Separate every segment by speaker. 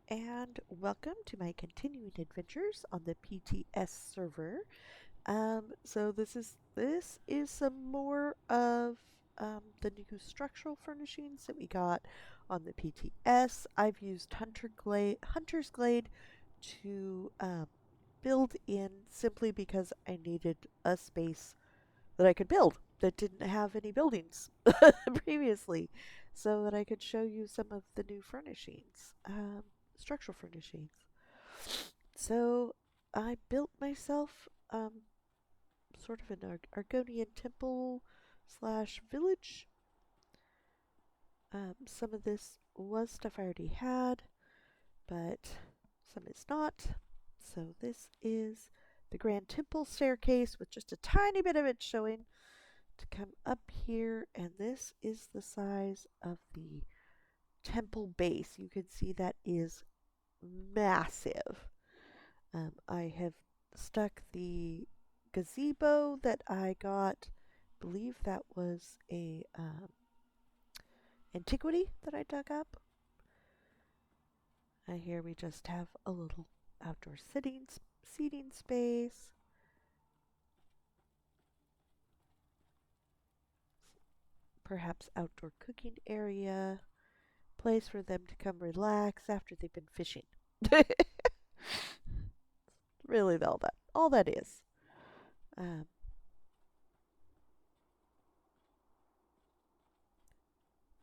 Speaker 1: and welcome to my continuing adventures on the PTS server. So this is some more of the new structural furnishings that we got on the PTS. I've used Hunter's Glade to build in simply because I needed a space that I could build that didn't have any buildings previously, so that I could show you some of the new furnishings, structural furnishings. So I built myself sort of an Argonian Temple slash village. Some of this was stuff I already had, but some is not. So this is the Grand Temple staircase with just a tiny bit of it showing to come up here, and this is the size of the temple base. You can see that is massive. I have stuck the gazebo that I got. I believe that was a antiquity that I dug up. Here we just have a little outdoor seating space. Perhaps outdoor cooking area. Place for them to come relax after they've been fishing. Really, all that is. Um,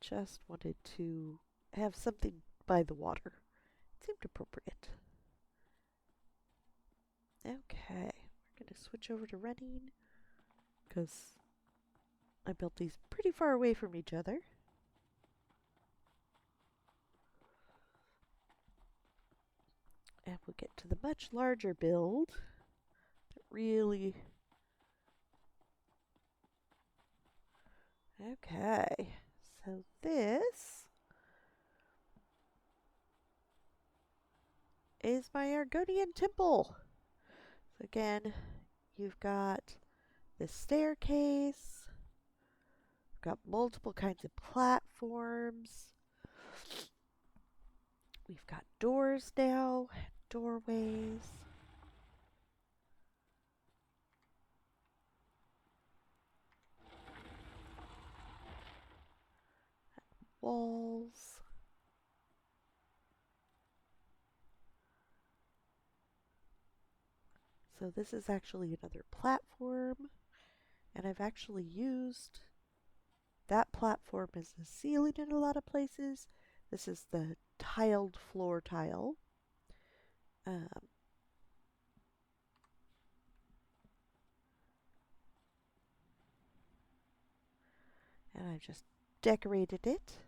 Speaker 1: just wanted to have something by the water. It seemed appropriate. Okay, we're going to switch over to running because I built these pretty far away from each other. And we'll get to the much larger build that really. Okay, so this is my Argonian Temple. So again, you've got the staircase, we've got multiple kinds of platforms, we've got doors now, doorways. Walls. So this is actually another platform, and I've actually used that platform as a ceiling in a lot of places. This is the tiled floor tile. Um, and I just decorated it.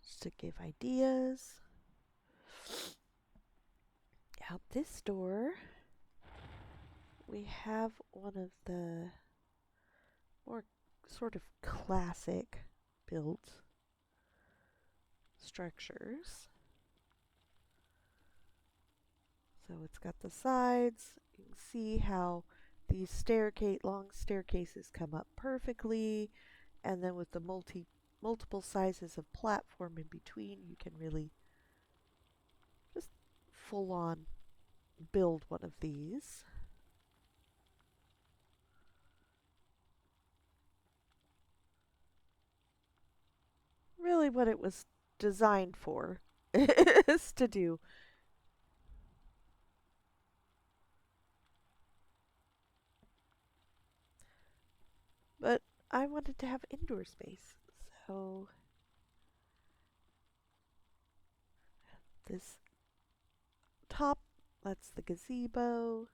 Speaker 1: Just to give ideas. Out this door, we have one of the more sort of classic built structures. So it's got the sides. You can see how these long staircases come up perfectly, and then with the multiple sizes of platform in between, you can really just full on build one of these. Really what it was designed for is to do. But I wanted to have indoor space, so this top, that's the gazebo.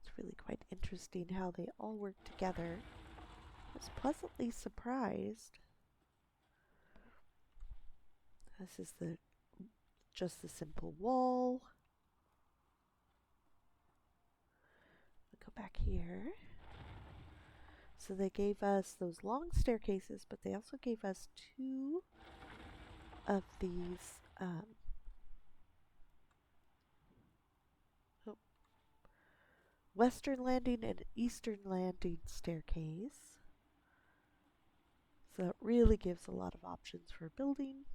Speaker 1: It's really quite interesting how they all work together. I was pleasantly surprised. This is the just the simple wall. I'll go back here. So they gave us those long staircases, but they also gave us two of these western landing and eastern landing staircase. So it really gives a lot of options for building.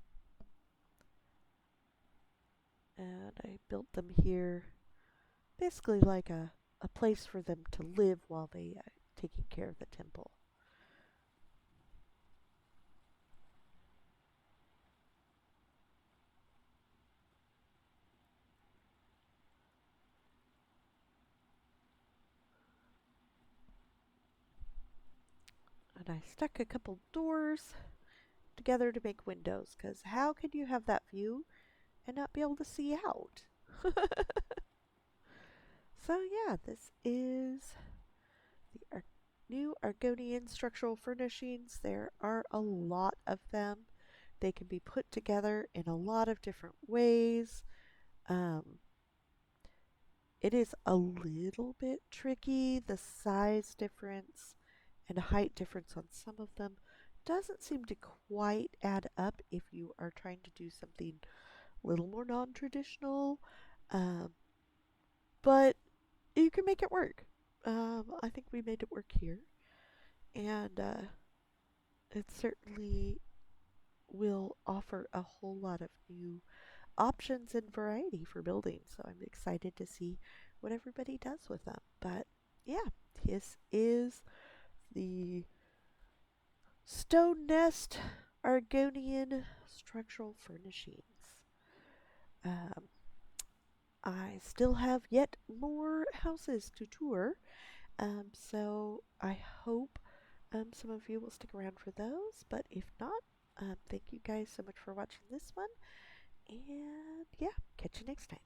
Speaker 1: And I built them here basically like a place for them to live while they taking care of the temple. And I stuck a couple doors together to make windows, because how can you have that view and not be able to see out? So yeah, this is the new Argonian structural furnishings. There are a lot of them. They can be put together in a lot of different ways. Um, it is a little bit tricky. The size difference and height difference on some of them doesn't seem to quite add up if you are trying to do something a little more non-traditional. Um, but you can make it work. I think we made it work here. And it certainly will offer a whole lot of new options and variety for building. So I'm excited to see what everybody does with them. But yeah, this is the Stone Nest Argonian structural furnishings. Um, I still have yet more houses to tour, so I hope some of you will stick around for those. But if not, thank you guys so much for watching this one. And yeah, catch you next time.